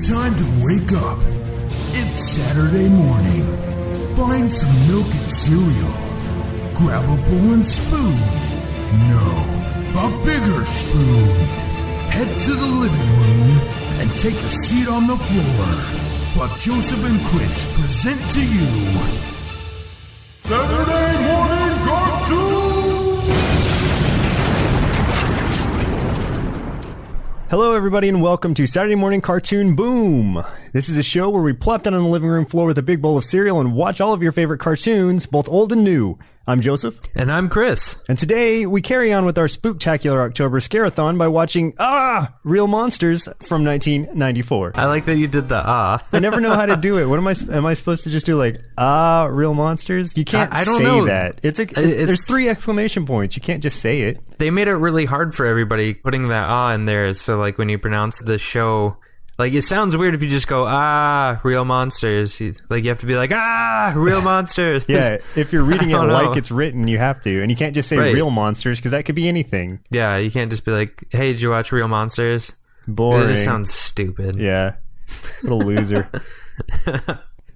Time to wake up. It's Saturday morning. Find some milk and cereal. Grab a bowl and spoon. No, a bigger spoon. Head to the living room and take a seat on the floor while Joseph and Chris present to you Saturday Morning Cartoon! Hello everybody and welcome to Saturday Morning Cartoon Boom! This is a show where we plop down on the living room floor with a big bowl of cereal and watch all of your favorite cartoons, both old and new. I'm Joseph. And I'm Chris. And today we carry on with our spooktacular October Scare-a-thon by watching Real Monsters from 1994. I like that you did the I never know how to do it. What am I supposed to just do like, Real Monsters? You can't I don't say know. that. There's 3 exclamation points. You can't just say it. They made it really hard for everybody putting that in there. So like when you pronounce the show, like it sounds weird if you just go, Real Monsters. Like you have to be like, Real Monsters. Yeah, if you're reading it like it's written, you have to. And you can't just say Real Monsters because that could be anything. Yeah, you can't just be like, hey, did you watch Real Monsters? Boring. It just sounds stupid. Yeah, what a loser.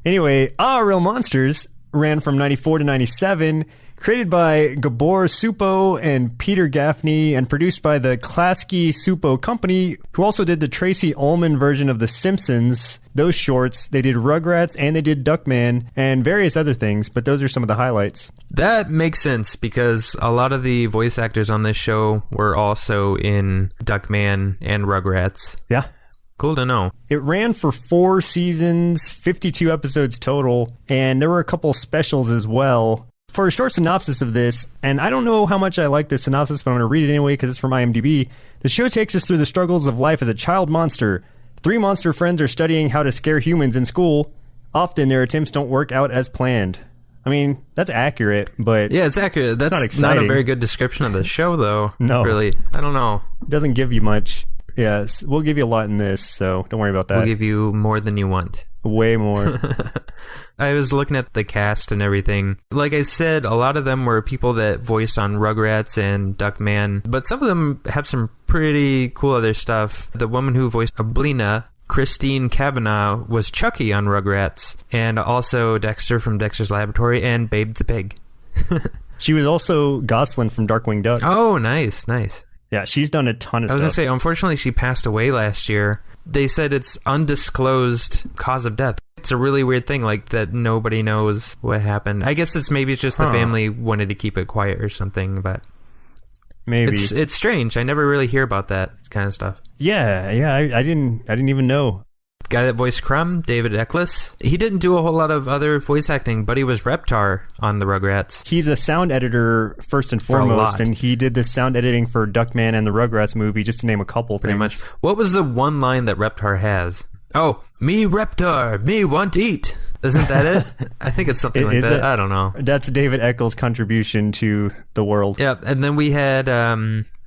Anyway, Real Monsters ran from 94 to 97, created by Gabor Supo and Peter Gaffney, and produced by the Klasky Supo Company, who also did the Tracy Ullman version of The Simpsons. Those shorts, they did Rugrats and they did Duckman and various other things, but those are some of the highlights. That makes sense because a lot of the voice actors on this show were also in Duckman and Rugrats. Yeah. Cool to know. It ran for 4 seasons, 52 episodes total, and there were a couple specials as well. For a short synopsis of this, and I don't know how much I like this synopsis, but I'm going to read it anyway because it's from IMDB. The show takes us through the struggles of life as a child monster. 3 monster friends are studying how to scare humans in school. Often their attempts don't work out as planned. I mean, that's accurate, but... Yeah, it's accurate. That's not a very good description of the show, though. No. Really. I don't know. It doesn't give you much. Yes, we'll give you a lot in this, so don't worry about that. We'll give you more than you want. Way more. I was looking at the cast and everything. Like I said, a lot of them were people that voiced on Rugrats and Duckman, but some of them have some pretty cool other stuff. The woman who voiced Ablina, Christine Cavanaugh, was Chucky on Rugrats, and also Dexter from Dexter's Laboratory and Babe the Pig. She was also Goslin from Darkwing Duck. Oh, nice. Yeah, she's done a ton of stuff. I was going to say, unfortunately, she passed away last year. They said it's undisclosed cause of death. It's a really weird thing, like, that nobody knows what happened. I guess maybe it's just the family wanted to keep it quiet or something, but... Maybe. It's strange. I never really hear about that kind of stuff. Yeah, I didn't even know. Guy that voiced Krumm, David Eckles, he didn't do a whole lot of other voice acting, but he was Reptar on the Rugrats. He's a sound editor first and foremost, and he did the sound editing for Duckman and the Rugrats movie, just to name a couple Pretty things. much. What was the one line that Reptar has? Oh, me Reptar, me want eat. Isn't that it? I think it's something like that. I don't know. That's David Eckles' contribution to the world. Yeah, and then we had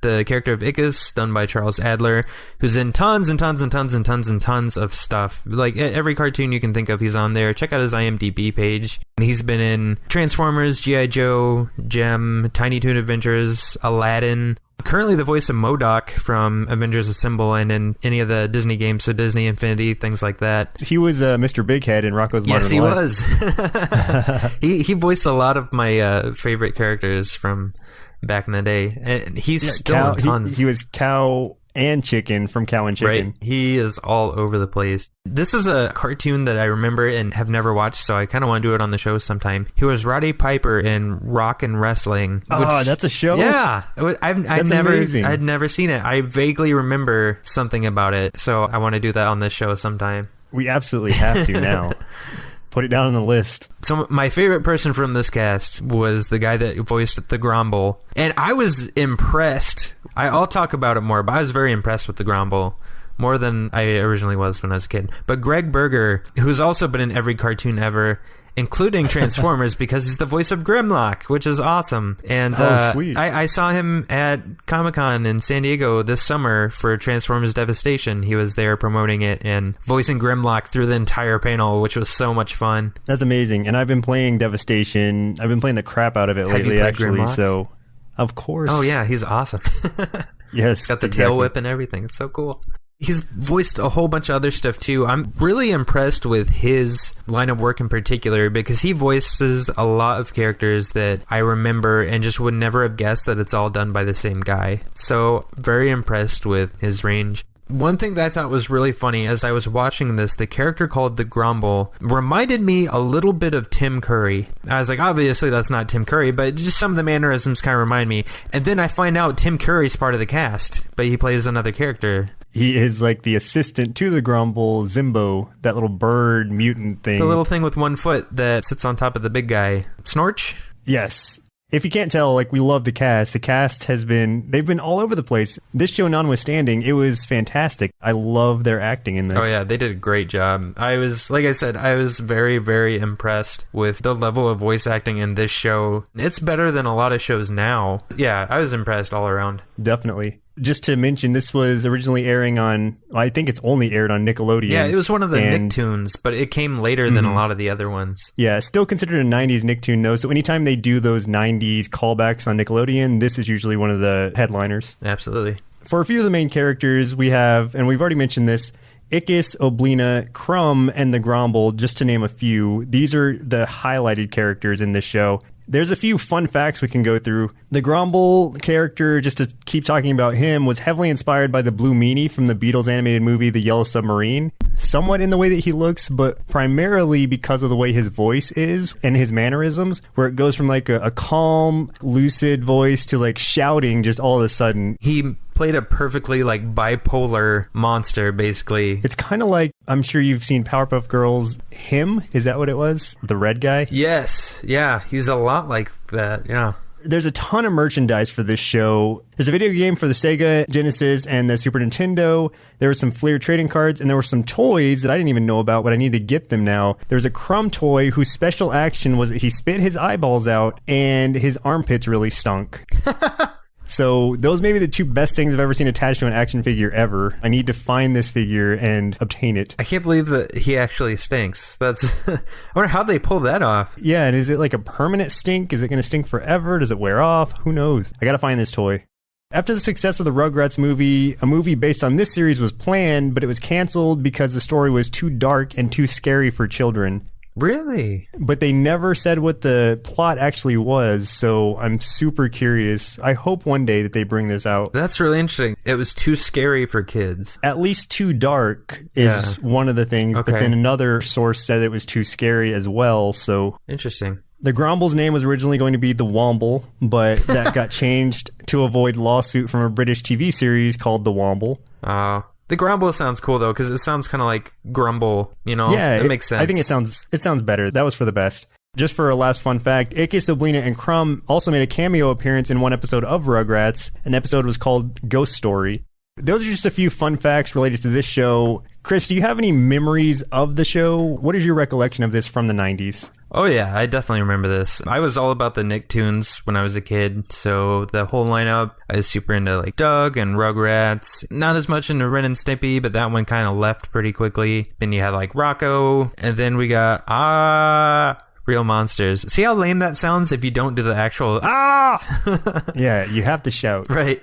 the character of Ickis, done by Charles Adler, who's in tons and tons and tons and tons and tons of stuff. Like, every cartoon you can think of, he's on there. Check out his IMDb page. And he's been in Transformers, G.I. Joe, Gem, Tiny Toon Adventures, Aladdin. Currently the voice of MODOK from Avengers Assemble and in any of the Disney games, so Disney Infinity, things like that. He was Mr. Big Head in Rocko's Modern Life. Yes, he was. He voiced a lot of my favorite characters from back in the day. And he's still in tons. He was Cow and Chicken from Cow and Chicken. Right. He is all over the place. This is a cartoon that I remember and have never watched, so I kind of want to do it on the show sometime. He was Roddy Piper in Rock and Wrestling. That's a show? Yeah. Amazing. I'd never seen it. I vaguely remember something about it, so I want to do that on this show sometime. We absolutely have to now. Put it down on the list. So my favorite person from this cast was the guy that voiced the Gromble. And I was impressed. I'll talk about it more, but I was very impressed with the Gromble. More than I originally was when I was a kid. But Greg Berger, who's also been in every cartoon ever, including Transformers, because he's the voice of Grimlock, which is awesome. And sweet. I saw him at Comic-Con in San Diego this summer for Transformers Devastation. He was there promoting it and voicing Grimlock through the entire panel, which was so much fun. That's amazing. And I've been playing Devastation. I've been playing the crap out of it lately, actually. Grimlock? So, of course. Oh, yeah, he's awesome. Yes. Got the tail whip and everything. It's so cool. He's voiced a whole bunch of other stuff too. I'm really impressed with his line of work in particular because he voices a lot of characters that I remember and just would never have guessed that it's all done by the same guy. So very impressed with his range. One thing that I thought was really funny as I was watching this, the character called the Grumble reminded me a little bit of Tim Curry. I was like, obviously that's not Tim Curry, but just some of the mannerisms kind of remind me. And then I find out Tim Curry's part of the cast, but he plays another character. He is like the assistant to the Grumble, Zimbo, that little bird mutant thing. The little thing with one foot that sits on top of the big guy. Snorch? Yes. If you can't tell, like, we love the cast. The cast they've been all over the place. This show notwithstanding, it was fantastic. I love their acting in this. Oh yeah, they did a great job. I was very, very impressed with the level of voice acting in this show. It's better than a lot of shows now. Yeah, I was impressed all around. Definitely. Just to mention, this was originally airing on, I think it's only aired on Nickelodeon. Yeah, it was one of the Nicktoons, but it came later than a lot of the other ones. Yeah, still considered a 90s Nicktoon, though. So anytime they do those 90s callbacks on Nickelodeon, this is usually one of the headliners. Absolutely. For a few of the main characters, we have, and we've already mentioned this, Ickis, Oblina, Krumm, and the Grumble, just to name a few. These are the highlighted characters in this show. There's a few fun facts we can go through. The Grumble character, just to keep talking about him, was heavily inspired by the Blue Meanie from the Beatles animated movie The Yellow Submarine. Somewhat in the way that he looks, but primarily because of the way his voice is and his mannerisms, where it goes from like a calm, lucid voice to like shouting just all of a sudden. He played a perfectly like bipolar monster, basically. It's kind of like, I'm sure you've seen Powerpuff Girls, him? Is that what it was? The red guy? Yes. Yeah. He's a lot like that. Yeah. There's a ton of merchandise for this show. There's a video game for the Sega Genesis and the Super Nintendo. There were some Fleer trading cards, and there were some toys that I didn't even know about, but I need to get them now. There's a Krumm toy whose special action was that he spit his eyeballs out, and his armpits really stunk. So those may be the two best things I've ever seen attached to an action figure ever. I need to find this figure and obtain it. I can't believe that he actually stinks. That's I wonder how they pull that off. Yeah, and is it like a permanent stink? Is it going to stink forever? Does it wear off? Who knows? I got to find this toy. After the success of the Rugrats movie, a movie based on this series was planned, but it was canceled because the story was too dark and too scary for children. Really? But they never said what the plot actually was, so I'm super curious. I hope one day that they bring this out. That's really interesting. It was too scary for kids. At least too dark is one of the things, Okay. But then another source said it was too scary as well, so... Interesting. The Grumble's name was originally going to be the Womble, but that got changed to avoid lawsuit from a British TV series called The Womble. The Grumble sounds cool, though, because it sounds kind of like Grumble, you know? Yeah, it makes sense. I think it sounds better. That was for the best. Just for a last fun fact, Ickis, Oblina, and Krumm also made a cameo appearance in one episode of Rugrats. An episode was called Ghost Story. Those are just a few fun facts related to this show. Chris, do you have any memories of the show? What is your recollection of this from the 90s? Oh yeah, I definitely remember this. I was all about the Nicktoons when I was a kid, so the whole lineup, I was super into like Doug and Rugrats. Not as much into Ren and Stimpy, but that one kind of left pretty quickly. Then you had like Rocco, and then we got Aaahh! Real monsters. See how lame that sounds if you don't do the actual Yeah, you have to shout. Right.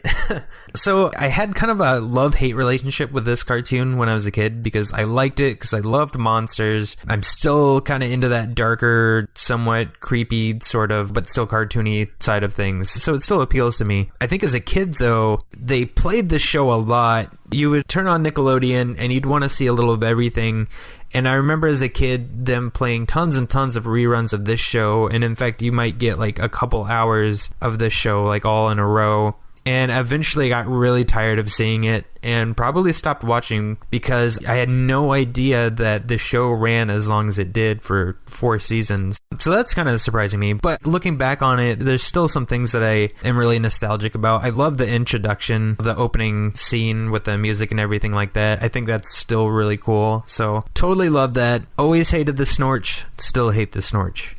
So I had kind of a love-hate relationship with this cartoon when I was a kid because I liked it because I loved monsters. I'm still kind of into that darker, somewhat creepy sort of, but still cartoony side of things. So it still appeals to me. I think as a kid, though, they played the show a lot. You would turn on Nickelodeon and you'd want to see a little of everything. And I remember as a kid them playing tons and tons of reruns of this show. And in fact, you might get like a couple hours of this show like all in a row. And eventually I got really tired of seeing it and probably stopped watching because I had no idea that the show ran as long as it did for 4 seasons. So that's kind of surprising me. But looking back on it, there's still some things that I am really nostalgic about. I love the introduction, the opening scene with the music and everything like that. I think that's still really cool. So totally love that. Always hated the Snorch, still hate the Snorch.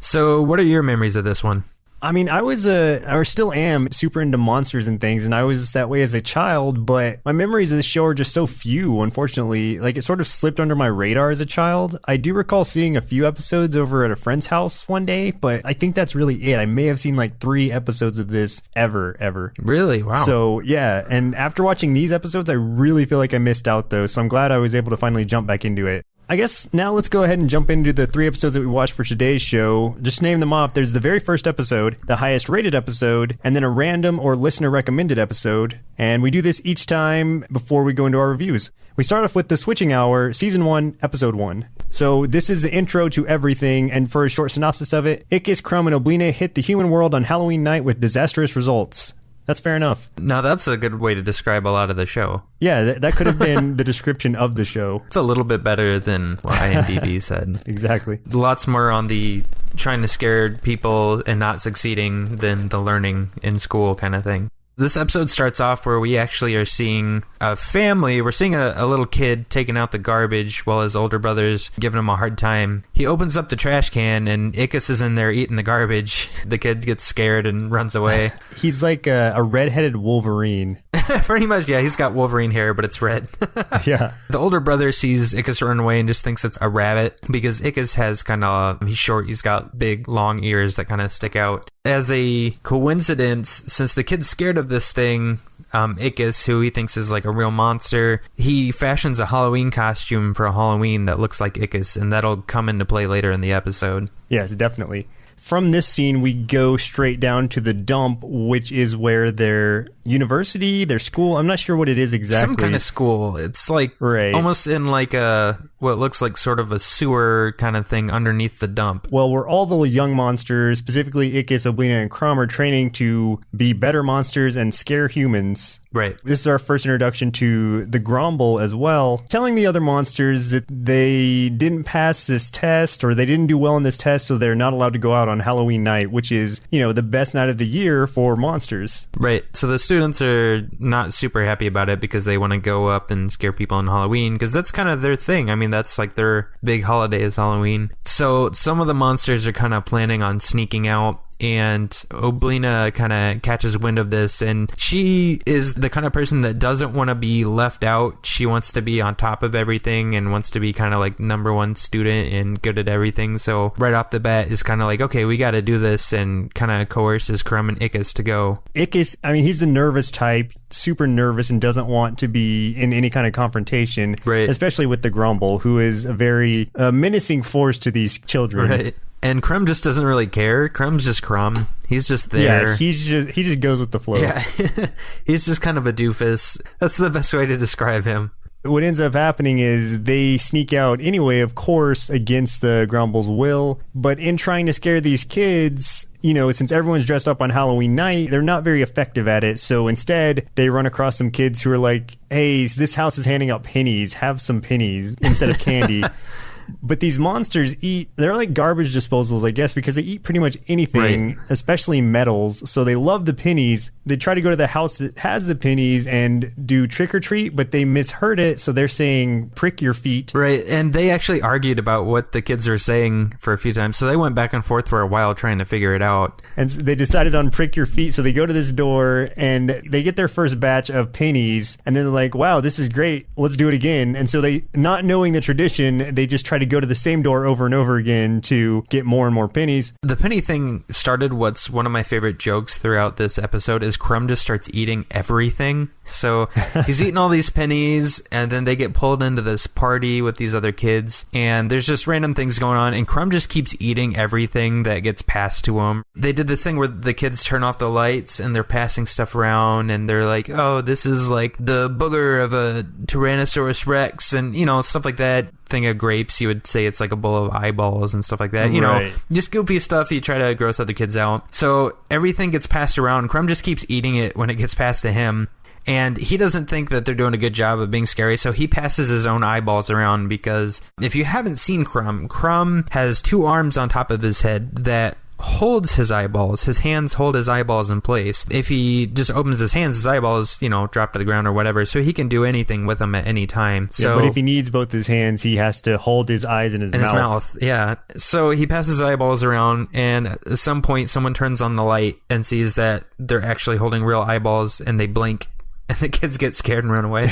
So what are your memories of this one? I mean, I was or still am super into monsters and things, and I was that way as a child, but my memories of this show are just so few, unfortunately. Like, it sort of slipped under my radar as a child. I do recall seeing a few episodes over at a friend's house one day, but I think that's really it. I may have seen like 3 episodes of this ever. Really? Wow. So, yeah, and after watching these episodes, I really feel like I missed out, though, so I'm glad I was able to finally jump back into it. I guess now let's go ahead and jump into the 3 episodes that we watched for today's show. Just name them off. There's the very first episode, the highest rated episode, and then a random or listener recommended episode. And we do this each time before we go into our reviews. We start off with The Switching Hour, Season 1, Episode 1. So this is the intro to everything, and for a short synopsis of it, Ickis, Krumm, and Oblina hit the human world on Halloween night with disastrous results. That's fair enough. Now, that's a good way to describe a lot of the show. Yeah, that could have been the description of the show. It's a little bit better than what IMDb said. Exactly. Lots more on the trying to scare people and not succeeding than the learning in school kind of thing. This episode starts off where we actually are seeing a family. We're seeing a little kid taking out the garbage while his older brother's giving him a hard time. He opens up the trash can and Ickis is in there eating the garbage. The kid gets scared and runs away. He's like a redheaded Wolverine. Pretty much, yeah. He's got Wolverine hair, but it's red. Yeah. The older brother sees Ickis run away and just thinks it's a rabbit because Ickis has he's short. He's got big, long ears that kind of stick out. As a coincidence, since the kid's scared of this thing, Ickis, who he thinks is like a real monster, he fashions a Halloween costume for Halloween that looks like Ickis, and that'll come into play later in the episode. Yes, definitely. From this scene, we go straight down to the dump, which is where their university, their school, I'm not sure what it is exactly. Some kind of school. It's like almost in like what looks like sort of a sewer kind of thing underneath the dump. Well, where all the young monsters, specifically Ickis, Oblina, and Krumm, are training to be better monsters and scare humans. Right. This is our first introduction to the Grumble as well, telling the other monsters that they didn't pass this test or they didn't do well in this test, so they're not allowed to go out on Halloween night, which is, the best night of the year for monsters. Right. So the students are not super happy about it because they want to go up and scare people on Halloween because that's kind of their thing. I mean, that's like their big holiday is Halloween. So some of the monsters are kind of planning on sneaking out, and Oblina kind of catches wind of this, and she is the kind of person that doesn't want to be left out. She wants to be on top of everything and wants to be kind of like number one student and good at everything. So right off the bat is kind of like, okay, we got to do this, and kind of coerces Krumm and Ickis to go. Ickis, I mean, he's the nervous type, super nervous and doesn't want to be in any kind of confrontation, right? Especially with the Grumble, who is a very menacing force to these children. Right. And Krumm just doesn't really care. Krumm's just Krumm. He's just there. Yeah, he just goes with the flow. Yeah. He's just kind of a doofus. That's the best way to describe him. What ends up happening is they sneak out anyway, of course, against the Grumble's will. But in trying to scare these kids, since everyone's dressed up on Halloween night, they're not very effective at it. So instead, they run across some kids who are like, hey, this house is handing out pennies. Have some pennies instead of candy. But these monsters they're like garbage disposals, I guess, because they eat pretty much anything, right, especially metals. So they love the pennies. They try to go to the house that has the pennies and do trick or treat, but they misheard it. So they're saying, prick your feet. Right. And they actually argued about what the kids are saying for a few times. So they went back and forth for a while trying to figure it out. And so they decided on prick your feet. So they go to this door and they get their first batch of pennies. And then they're like, wow, this is great. Let's do it again. And so they, not knowing the tradition, they just try to go to the same door over and over again to get more and more pennies. The penny thing started what's one of my favorite jokes throughout this episode is Krumm just starts eating everything. So he's eating all these pennies, and then they get pulled into this party with these other kids, and there's just random things going on, and Krumm just keeps eating everything that gets passed to him. They did this thing where the kids turn off the lights and they're passing stuff around, and they're like, oh, this is like the booger of a Tyrannosaurus Rex, and stuff like that. Thing of grapes, you would say it's like a bowl of eyeballs and stuff like that. Right. Just goofy stuff. You try to gross other kids out. So everything gets passed around. Krumm just keeps eating it when it gets passed to him. And he doesn't think that they're doing a good job of being scary, so he passes his own eyeballs around because if you haven't seen Krumm has 2 arms on top of his head that holds his eyeballs. His hands hold his eyeballs in place. If he just opens his hands, his eyeballs, drop to the ground or whatever, so he can do anything with them at any time. So, but if he needs both his hands, he has to hold his eyes in his mouth. Yeah. So he passes his eyeballs around, and at some point someone turns on the light and sees that they're actually holding real eyeballs, and they blink. And the kids get scared and run away.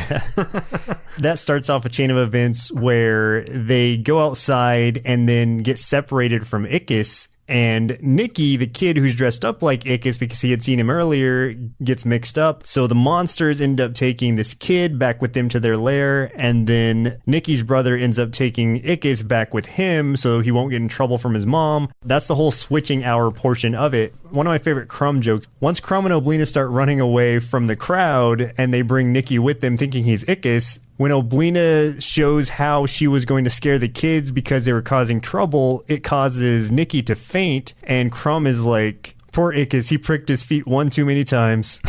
That starts off a chain of events where they go outside and then get separated from Ickis. And Nikki, the kid who's dressed up like Ickis because he had seen him earlier, gets mixed up. So the monsters end up taking this kid back with them to their lair. And then Nikki's brother ends up taking Ickis back with him so he won't get in trouble from his mom. That's the whole switching hour portion of it. One of my favorite Krumm jokes. Once Krumm and Oblina start running away from the crowd and they bring Nikki with them thinking he's Ickis, when Oblina shows how she was going to scare the kids because they were causing trouble, it causes Nikki to faint, and Krumm is like, poor Ickis, he pricked his feet one too many times.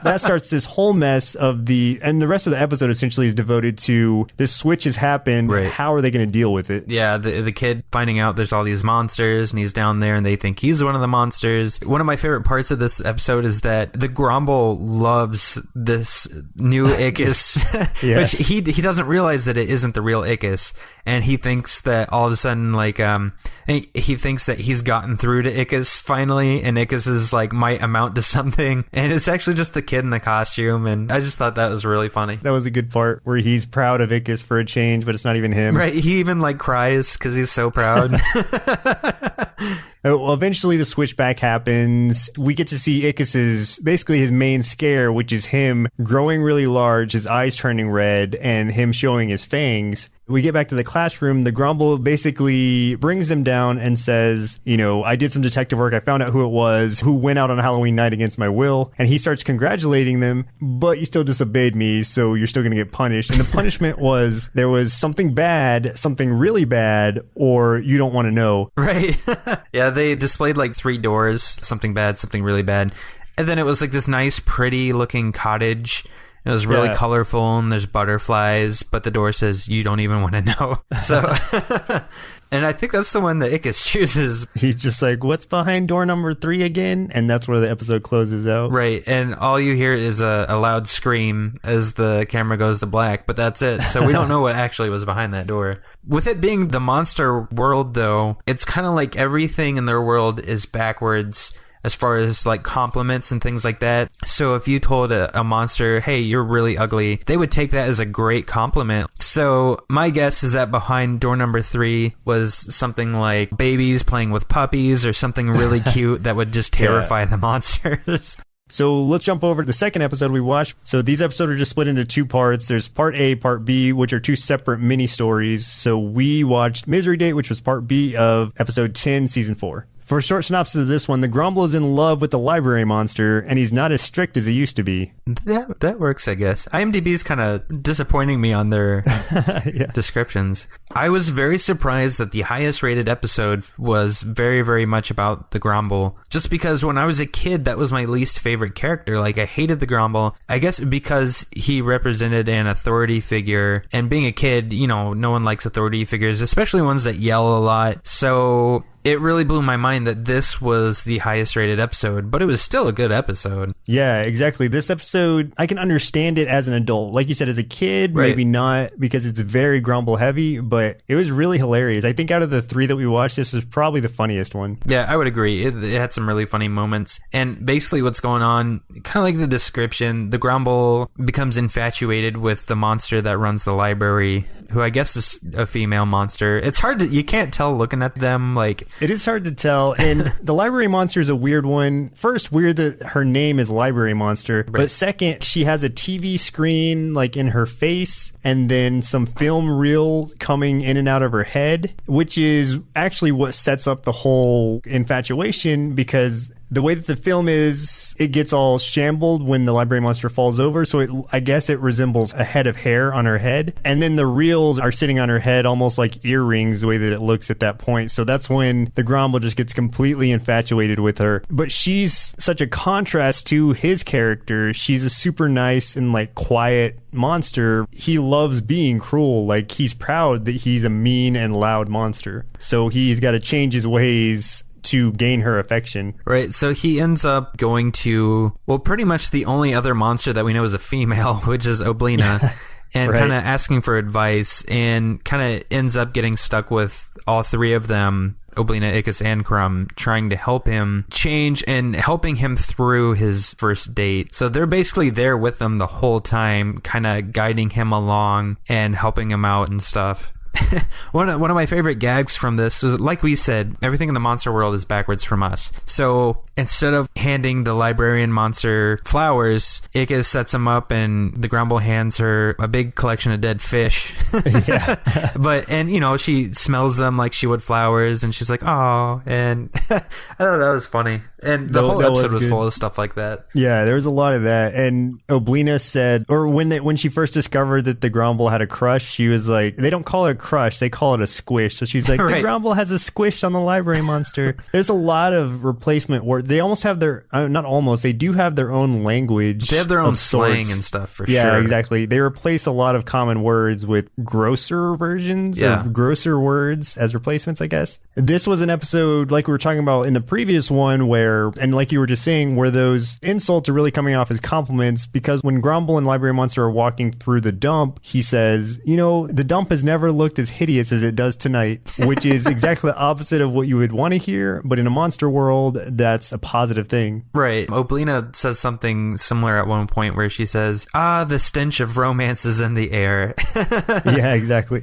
That starts this whole mess and the rest of the episode essentially is devoted to this switch has happened. Right. How are they going to deal with it? Yeah, the kid finding out there's all these monsters and he's down there and they think he's one of the monsters. One of my favorite parts of this episode is that the Grumble loves this new Ickis, Yeah. which he doesn't realize that it isn't the real Ickis, and he thinks that all of a sudden he thinks that he's gotten through to Ickis finally, and Ickis is might amount to something, and it's actually just the kid in the costume, and I just thought that was really funny. That was a good part where he's proud of Ickis for a change, but it's not even him. Right, he even cries because he's so proud. Well, eventually the switchback happens. We get to see Ickis's, basically his main scare, which is him growing really large, his eyes turning red, and him showing his fangs. We get back to the classroom. The Grumble basically brings them down and says, I did some detective work. I found out who it was, who went out on Halloween night against my will. And he starts congratulating them, but you still disobeyed me, so you're still going to get punished. And the punishment was there was something bad, something really bad, or you don't want to know. Right. Yeah, they displayed 3 doors, something bad, something really bad. And then it was this nice, pretty looking cottage. It was really colorful, and there's butterflies, but the door says, you don't even want to know. So, and I think that's the one that Ickis chooses. He's just like, what's behind door number 3 again? And that's where the episode closes out. Right, and all you hear is a loud scream as the camera goes to black, but that's it. So we don't know what actually was behind that door. With it being the monster world, though, it's kind of like everything in their world is backwards as far as compliments and things like that. So if you told a monster, hey, you're really ugly, they would take that as a great compliment. So my guess is that behind door number 3 was something like babies playing with puppies or something really cute that would just terrify the monsters. So let's jump over to the second episode we watched. So these episodes are just split into 2 parts. There's part A, part B, which are 2 separate mini stories. So we watched Misery Date, which was part B of episode 10, season 4. For a short synopsis of this one, the Grumble is in love with the library monster, and he's not as strict as he used to be. That works, I guess. IMDb's kind of disappointing me on their descriptions. I was very surprised that the highest rated episode was very, very much about the Grumble. Just because when I was a kid, that was my least favorite character. I hated the Grumble. I guess because he represented an authority figure, and being a kid, no one likes authority figures, especially ones that yell a lot. So it really blew my mind that this was the highest rated episode, but it was still a good episode. Yeah, exactly. This episode, I can understand it as an adult. Like you said, as a kid, maybe not, because it's very Grumble heavy, but it was really hilarious. I think out of the 3 that we watched, this was probably the funniest one. Yeah, I would agree. It had some really funny moments. And basically what's going on, kind of like the description, the Grumble becomes infatuated with the monster that runs the library, who I guess is a female monster. It's hard you can't tell looking at them, It is hard to tell, and the library monster is a weird one. First, weird that her name is Library Monster, but second, she has a TV screen in her face, and then some film reel coming in and out of her head, which is actually what sets up the whole infatuation, because The way that the film is, it gets all shambled when the library monster falls over. So I guess it resembles a head of hair on her head. And then the reels are sitting on her head almost like earrings, the way that it looks at that point. So that's when the Gromble just gets completely infatuated with her. But she's such a contrast to his character. She's a super nice and like quiet monster. He loves being cruel. Like, he's proud that he's a mean and loud monster. So he's got to change his ways to gain her affection. Right, so he ends up going to, well, pretty much the only other monster that we know is a female, which is Oblina, and right. kind of asking for advice, and kind of ends up getting stuck with all three of them, Oblina, Ickis, and Krumm, trying to help him change and helping him through his first date. So they're basically there with him the whole time, kind of guiding him along and helping him out and stuff. One of my favorite gags from this was, like we said, everything in the monster world is backwards from us. So instead of handing the librarian monster flowers, Ickis sets him up and the Grumble hands her a big collection of dead fish. Yeah. And you know, she smells them like she would flowers, and she's like, oh, and I thought that was funny. And the whole episode was full of stuff like that. Yeah, there was a lot of that. And Oblina said, or when she first discovered that the Grumble had a crush, she was like, they don't call it a crush, they call it a squish. So she's like, right. The Grumble has a squish on the library monster. There's a lot of replacement words. They almost have their, not almost, they do have their own language. They have their own slang sorts. and stuff, for yeah, sure. Yeah, exactly. They replace a lot of common words with grosser versions of grosser words as replacements, I guess. This was an episode, like we were talking about in the previous one, where, and like you were just saying, where those insults are really coming off as compliments, because when Grumble and Library Monster are walking through the dump, he says, you know, the dump has never looked as hideous as it does tonight, which is exactly the opposite of what you would want to hear, but in a monster world, that's a positive thing. Right. Oblina says something similar at one point where she says, the stench of romance is in the air. Yeah, exactly.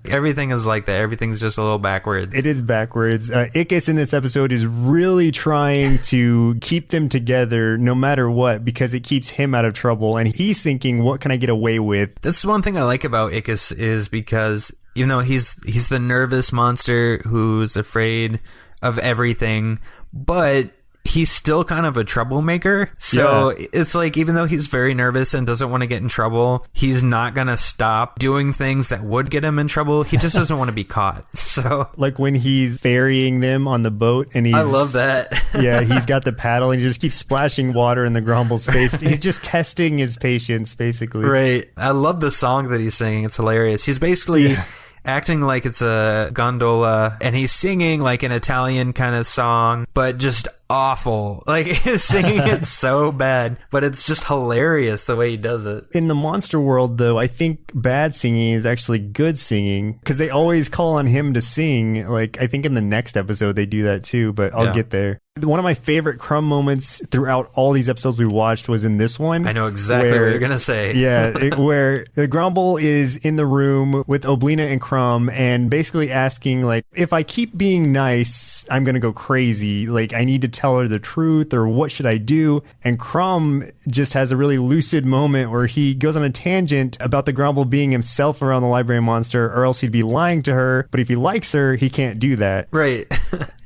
Everything is like that. Everything's just a little backwards. It is backwards. Ickis in this episode is really trying to keep them together no matter what, because it keeps him out of trouble, and he's thinking, what can I get away with? That's one thing I like about Ickis, is because even though he's the nervous monster who's afraid of everything, but he's still kind of a troublemaker. So it's like, even though he's very nervous and doesn't want to get in trouble, he's not going to stop doing things that would get him in trouble. He just doesn't want to be caught. So, like when he's ferrying them on the boat, and I love that. Yeah, he's got the paddle and he just keeps splashing water in the Grumble's face. He's just testing his patience, basically. Right. I love the song that he's singing. It's hilarious. He's basically acting like it's a gondola, and he's singing like an Italian kind of song, but just awful. Like, he's singing it so bad, but it's just hilarious the way he does it. In the monster world, though, I think bad singing is actually good singing, because they always call on him to sing. Like, I think in the next episode they do that too, but I'll get there. One of my favorite Krumm moments throughout all these episodes we watched was in this one. I know exactly what you're going to say. Yeah, where the Grumble is in the room with Oblina and Krumm, and basically asking, like, if I keep being nice, I'm going to go crazy. Like, I need to tell her the truth, or what should I do? And Krumm just has a really lucid moment where he goes on a tangent about the Grumble being himself around the library monster, or else he'd be lying to her. But if he likes her, he can't do that. Right.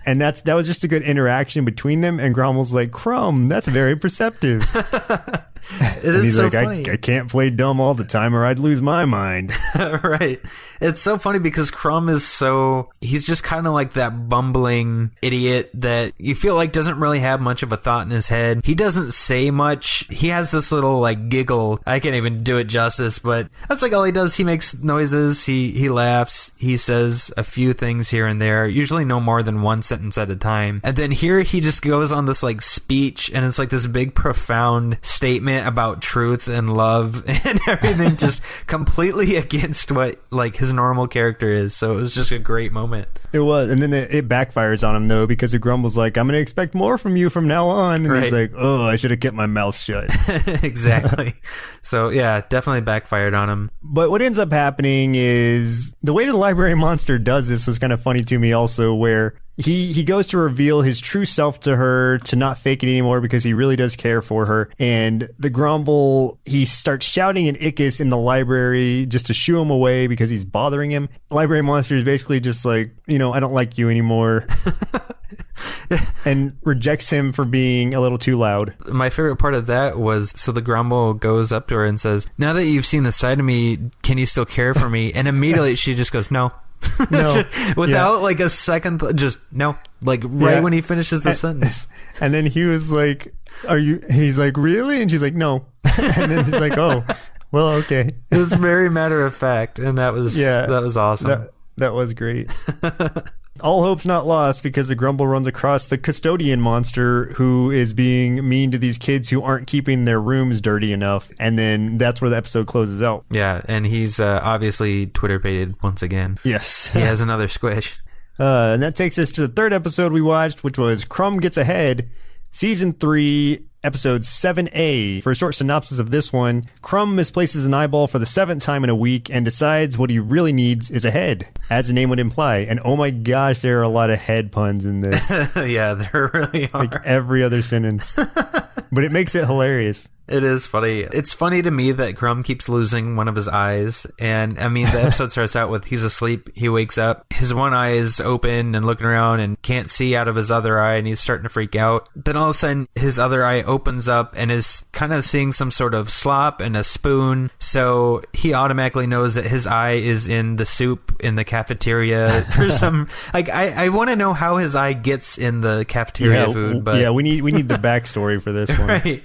And that was just a good interaction between them. And Grumble's like, Krumm, that's very perceptive. It is he's so like, funny. I can't play dumb all the time or I'd lose my mind. Right. It's so funny because Krumm is he's just kind of like that bumbling idiot that you feel like doesn't really have much of a thought in his head. He doesn't say much. He has this little like giggle. I can't even do it justice, but that's like all he does. He makes noises. He laughs. He says a few things here and there, usually no more than one sentence at a time. And then here he just goes on this like speech, and it's like this big profound statement about truth and love and everything, just completely against what like his normal character is. So it was just a great moment. It was. And then it backfires on him though, because the Grumble's like, I'm going to expect more from you from now on. And he's like, oh, I should have kept my mouth shut. Exactly. So yeah, definitely backfired on him. But what ends up happening is the way the library monster does this was kind of funny to me also, where he goes to reveal his true self to her, to not fake it anymore, because he really does care for her. And the Grumble, he starts shouting at Ickis in the library just to shoo him away because he's bothering him. Library monster is basically just like, I don't like you anymore. and rejects him for being a little too loud. My favorite part of that was, so the Grumble goes up to her and says, "Now that you've seen the side of me, can you still care for me?" And immediately she just goes, "No." No. Without like a second, just no. Like right when he finishes the sentence. And then he was like, he's like, "Really?" And she's like, "No." And then he's like, "Oh, well, okay." It was very matter of fact, and that was awesome. That was great. All hope's not lost because the Grumble runs across the custodian monster who is being mean to these kids who aren't keeping their rooms dirty enough. And then that's where the episode closes out. Yeah, and he's obviously Twitter-baited once again. Yes. He has another squish. And that takes us to the third episode we watched, which was Krumm Gets Ahead, Season 3, Episode 7A. For a short synopsis of this one, Krumm misplaces an eyeball for the 7th time in a week and decides what he really needs is a head, as the name would imply. And oh my gosh, there are a lot of head puns in this. Yeah, there really are. Like every other sentence. But it makes it hilarious. It is funny. It's funny to me that Krumm keeps losing one of his eyes. And, I mean, the episode starts out with he's asleep. He wakes up. His one eye is open and looking around and can't see out of his other eye, and he's starting to freak out. Then all of a sudden, his other eye opens up and is kind of seeing some sort of slop and a spoon. So he automatically knows that his eye is in the soup in the cafeteria for some... Like, I want to know how his eye gets in the cafeteria food. But yeah, we need the backstory for this one. Right.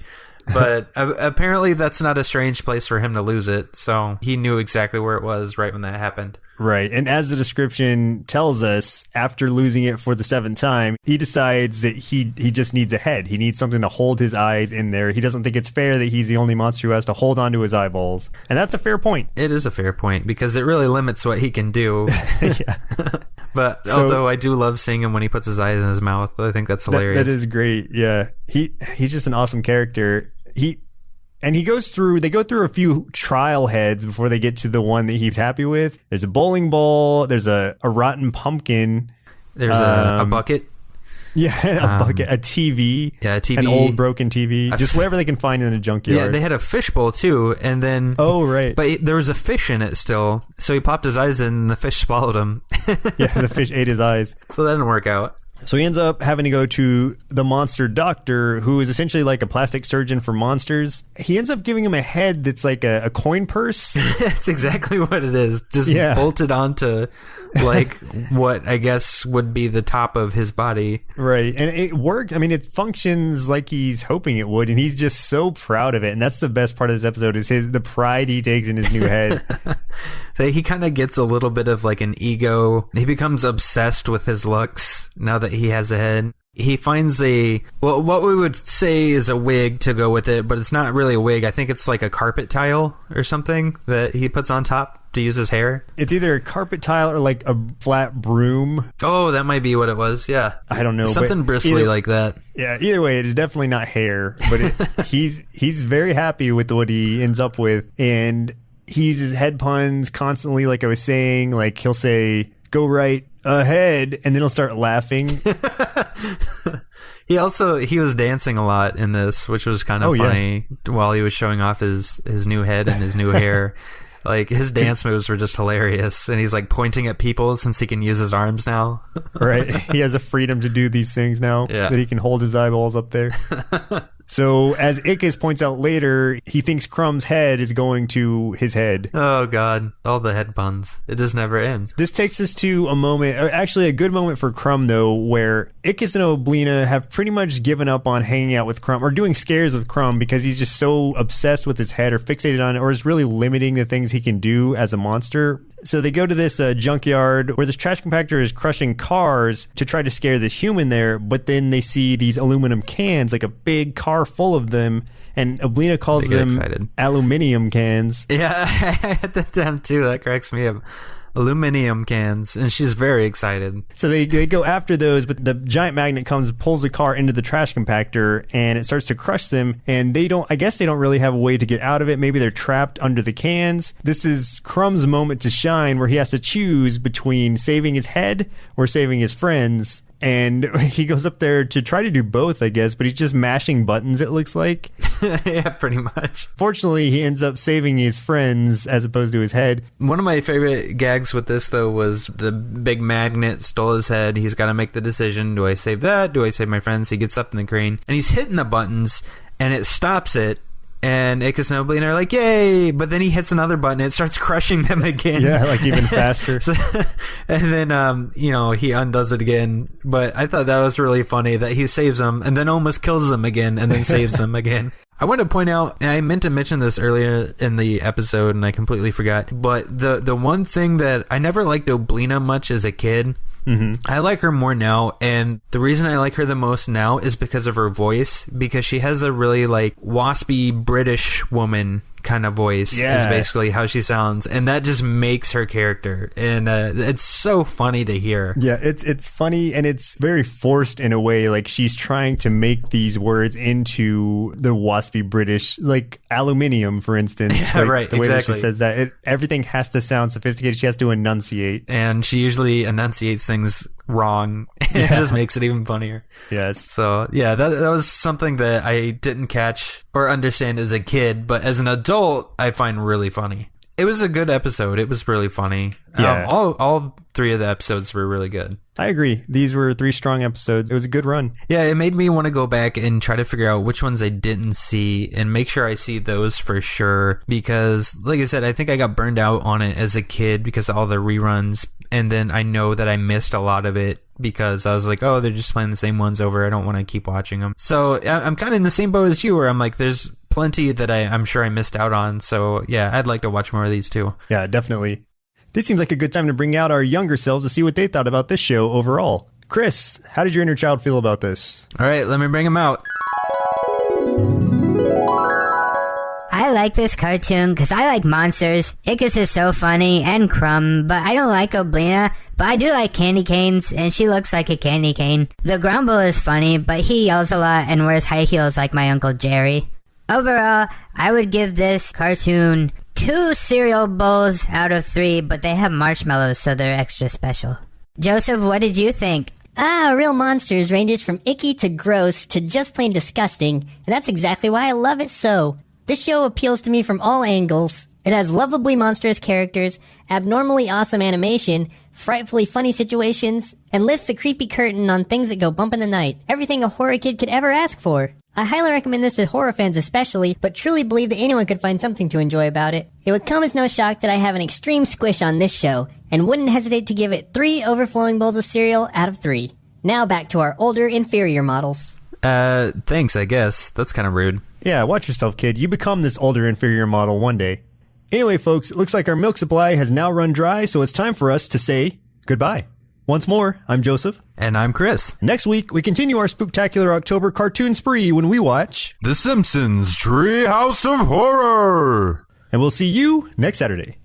But apparently that's not a strange place for him to lose it, so he knew exactly where it was right when that happened. Right, and as the description tells us, after losing it for the 7th time, he decides that he just needs a head. He needs something to hold his eyes in there. He doesn't think it's fair that he's the only monster who has to hold on to his eyeballs. And that's a fair point. It is a fair point, because it really limits what he can do. Yeah. But although I do love seeing him when he puts his eyes in his mouth, I think that's hilarious. That is great. Yeah, he's just an awesome character. They go through a few trial heads before they get to the one that he's happy with. There's a bowling ball. There's a rotten pumpkin. There's a bucket. Yeah, a bucket, a TV. Yeah, a TV. An old broken TV. Just whatever they can find in a junkyard. Yeah, they had a fishbowl too, and then... Oh, right. But there was a fish in it still, so he popped his eyes in and the fish swallowed him. Yeah, the fish ate his eyes. So that didn't work out. So he ends up having to go to the monster doctor, who is essentially like a plastic surgeon for monsters. He ends up giving him a head that's like a coin purse. That's exactly what it is. Just bolted onto like what I guess would be the top of his body. Right. And it worked. I mean, it functions like he's hoping it would, and he's just so proud of it. And that's the best part of this episode is the pride he takes in his new head. So he kind of gets a little bit of like an ego. He becomes obsessed with his looks now that he has a head. He finds what we would say is a wig to go with it, but it's not really a wig. I think it's like a carpet tile or something that he puts on top to use his hair. It's either a carpet tile or like a flat broom. Oh, that might be what it was. Yeah. I don't know. Something bristly like that. Yeah, either way, it is definitely not hair, but he's very happy with what he ends up with, and he uses head puns constantly, like I was saying. Like, he'll say, "Go right ahead," and then he'll start laughing. He was dancing a lot in this, which was kind of funny while he was showing off his new head and his new hair. Like, his dance moves were just hilarious, and he's like pointing at people since he can use his arms now. Right. He has a freedom to do these things now that he can hold his eyeballs up there. So, as Ickes points out later, he thinks Krumm's head is going to his head. Oh, God. All the head puns. It just never ends. This takes us to a moment, or actually a good moment for Krumm, though, where Ickes and Oblina have pretty much given up on hanging out with Krumm, or doing scares with Krumm, because he's just so obsessed with his head, or fixated on it, or is really limiting the things he can do as a monster. So they go to this junkyard where this trash compactor is crushing cars to try to scare this human there, but then they see these aluminum cans, like a big car full of them, and Oblina calls them aluminium cans. Yeah, I had that down too. That cracks me up. Aluminium cans, and she's very excited. So they go after those, but the giant magnet comes, pulls the car into the trash compactor, and it starts to crush them, and I guess they don't really have a way to get out of it. Maybe they're trapped under the cans. This is Krumm's moment to shine, where he has to choose between saving his head or saving his friends. and he goes up there to try to do both, I guess, but he's just mashing buttons, it looks like. Yeah, pretty much. Fortunately, he ends up saving his friends as opposed to his head. One of my favorite gags with this, though, was the big magnet stole his head. He's got to make the decision. Do I save that? Do I save my friends? He gets up in the crane, and he's hitting the buttons, and it stops it. And Ickis and Oblina are like, yay! But then he hits another button, and it starts crushing them again. Yeah, like even faster. And then, he undoes it again. But I thought that was really funny that he saves them, and then almost kills them again, and then saves them again. I want to point out, and I meant to mention this earlier in the episode, and I completely forgot, but the one thing that I never liked Oblina much as a kid, I like her more now, and the reason I like her the most now is because of her voice, because she has a really like waspy British woman kind of voice. Is basically how she sounds, and that just makes her character, and it's so funny to hear. Yeah, it's funny, and it's very forced in a way. Like, she's trying to make these words into the waspy British, like aluminium, for instance. Yeah, like, right, the way exactly. that she says that, everything has to sound sophisticated. She has to enunciate, and she usually enunciates things wrong. It just makes it even funnier. Yes. So yeah, that was something that I didn't catch or understand as a kid, but as an adult, I find really funny. It was a good episode. It was really funny. Yeah. All three of the episodes were really good. I agree. These were 3 strong episodes. It was a good run. Yeah, it made me want to go back and try to figure out which ones I didn't see and make sure I see those for sure. Because, like I said, I think I got burned out on it as a kid because of all the reruns. And then I know that I missed a lot of it because I was like, oh, they're just playing the same ones over. I don't want to keep watching them. So I'm kind of in the same boat as you, where I'm like, there's plenty that I'm sure I missed out on. So yeah, I'd like to watch more of these too. Yeah, definitely. This seems like a good time to bring out our younger selves to see what they thought about this show overall. Chris, how did your inner child feel about this? All right, let me bring him out. I like this cartoon because I like monsters. Ickis is so funny, and Krumm, but I don't like Oblina, but I do like candy canes, and she looks like a candy cane. The Grumble is funny, but he yells a lot and wears high heels like my Uncle Jerry. Overall, I would give this cartoon 2 cereal bowls out of 3, but they have marshmallows, so they're extra special. Joseph, what did you think? Real Monsters ranges from icky to gross to just plain disgusting, and that's exactly why I love it so. This show appeals to me from all angles. It has lovably monstrous characters, abnormally awesome animation, frightfully funny situations, and lifts the creepy curtain on things that go bump in the night. Everything a horror kid could ever ask for. I highly recommend this to horror fans especially, but truly believe that anyone could find something to enjoy about it. It would come as no shock that I have an extreme squish on this show, and wouldn't hesitate to give it 3 overflowing bowls of cereal out of 3. Now back to our older, inferior models. Thanks, I guess. That's kind of rude. Yeah, watch yourself, kid. You become this older, inferior model one day. Anyway, folks, it looks like our milk supply has now run dry, so it's time for us to say goodbye. Once more, I'm Joseph. And I'm Chris. Next week, we continue our spooktacular October cartoon spree when we watch The Simpsons Treehouse of Horror. And we'll see you next Saturday.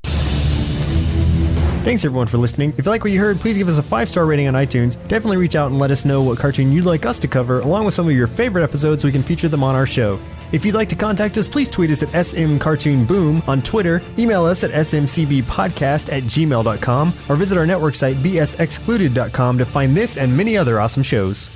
Thanks everyone for listening. If you like what you heard, please give us a 5-star rating on iTunes. Definitely reach out and let us know what cartoon you'd like us to cover, along with some of your favorite episodes so we can feature them on our show. If you'd like to contact us, please tweet us at smcartoonboom on Twitter, email us at smcbpodcast@gmail.com, or visit our network site bsexcluded.com to find this and many other awesome shows.